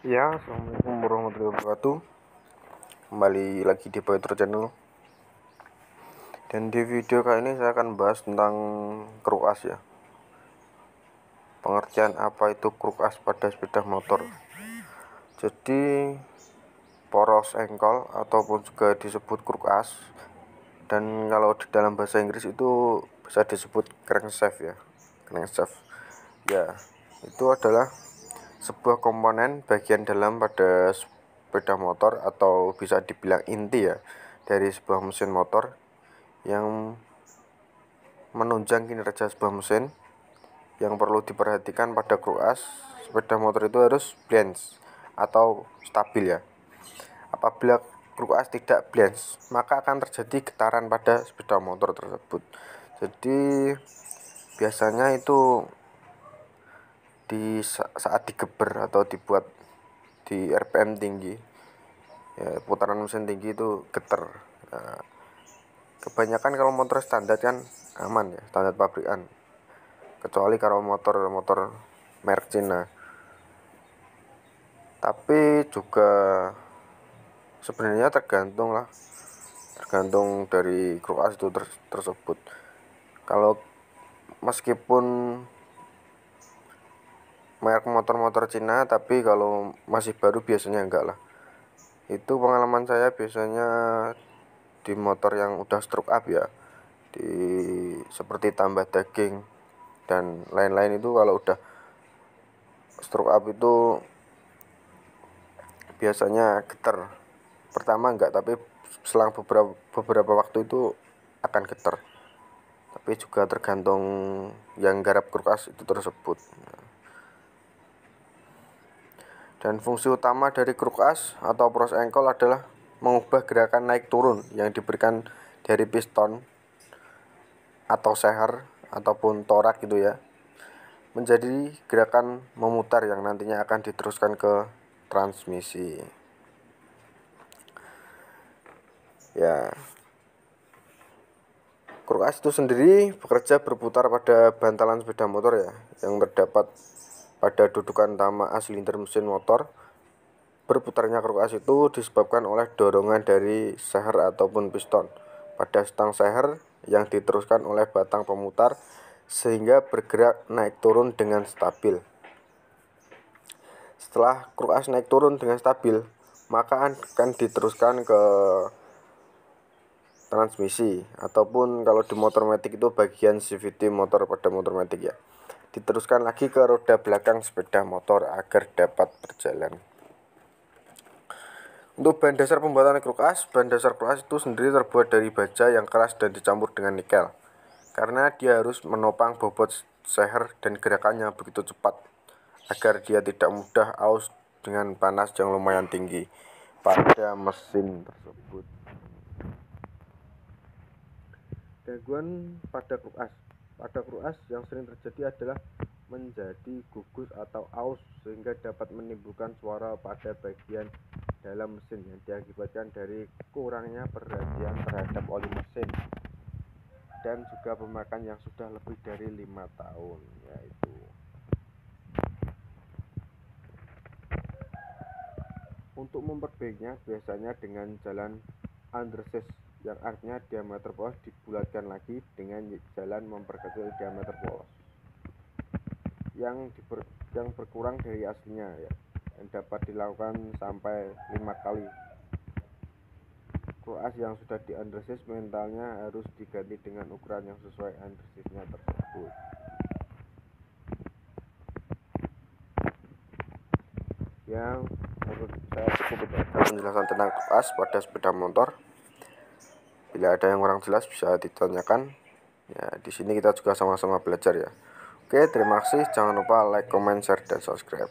Ya, assalamualaikum warahmatullahi wabarakatuh. Kembali lagi di Poetry Channel. Dan di video kali ini saya akan bahas tentang kruas ya. Pengertian apa itu kruas pada sepeda motor. Jadi poros engkol ataupun juga disebut kruas. Dan kalau di dalam bahasa Inggris itu bisa disebut crankshaft ya. Crankshaft. Ya, itu adalah sebuah komponen bagian dalam pada sepeda motor atau bisa dibilang inti ya dari sebuah mesin motor yang menunjang kinerja sebuah mesin. Yang perlu diperhatikan pada kruas sepeda motor itu harus balance atau stabil ya. Apabila kruas tidak balance, maka akan terjadi getaran pada sepeda motor tersebut. Jadi biasanya itu di saat digeber atau dibuat di RPM tinggi ya, putaran mesin tinggi itu getar. Nah, kebanyakan kalau motor standar kan aman ya, standar pabrikan, kecuali kalau motor merek Cina. Tapi juga sebenarnya tergantung dari kruas itu tersebut. Kalau meskipun merek motor Cina, tapi kalau masih baru biasanya enggak lah. Itu pengalaman saya biasanya di motor yang udah stroke up ya, di seperti tambah daging dan lain-lain, itu kalau udah stroke up itu biasanya getar. Pertama enggak, tapi selang beberapa waktu itu akan getar. Tapi juga tergantung yang garap kruas itu tersebut. Dan fungsi utama dari kruas atau poros engkol adalah mengubah gerakan naik turun yang diberikan dari piston atau seher ataupun torak gitu ya, menjadi gerakan memutar yang nantinya akan diteruskan ke transmisi. Ya, kruas itu sendiri bekerja berputar pada bantalan sepeda motor ya, yang terdapat pada dudukan utama silinder mesin motor. Berputarnya kruas itu disebabkan oleh dorongan dari seher ataupun piston pada stang seher yang diteruskan oleh batang pemutar sehingga bergerak naik turun dengan stabil. Setelah kruas naik turun dengan stabil, maka akan diteruskan ke transmisi, ataupun kalau di motor matic itu bagian CVT motor pada motor matic ya, diteruskan lagi ke roda belakang sepeda motor agar dapat berjalan. Untuk bahan dasar pembuatan kruas, bahan dasar kruas itu sendiri terbuat dari baja yang keras dan dicampur dengan nikel, karena dia harus menopang bobot seher dan gerakannya begitu cepat agar dia tidak mudah aus dengan panas yang lumayan tinggi pada mesin tersebut. Gangguan pada kruas yang sering terjadi adalah menjadi gugus atau aus sehingga dapat menimbulkan suara pada bagian dalam mesin yang diakibatkan dari kurangnya perhatian terhadap oli mesin dan juga pemakaian yang sudah lebih dari 5 tahun yaitu. Untuk memperbaikinya biasanya dengan jalan undersize, yang artinya diameter polos dibulatkan lagi dengan jalan memperkecil diameter polos yang berkurang dari aslinya ya, yang dapat dilakukan sampai 5 kali. Kruas yang sudah di undersize mentalnya harus diganti dengan ukuran yang sesuai undersize-nya tersebut. Yang menurut saya cukup penjelasan tentang kruas pada sepeda motor. Bila ada yang kurang jelas bisa ditanyakan. Ya, di sini kita juga sama-sama belajar ya. Oke, terima kasih. Jangan lupa like, comment, share, dan subscribe.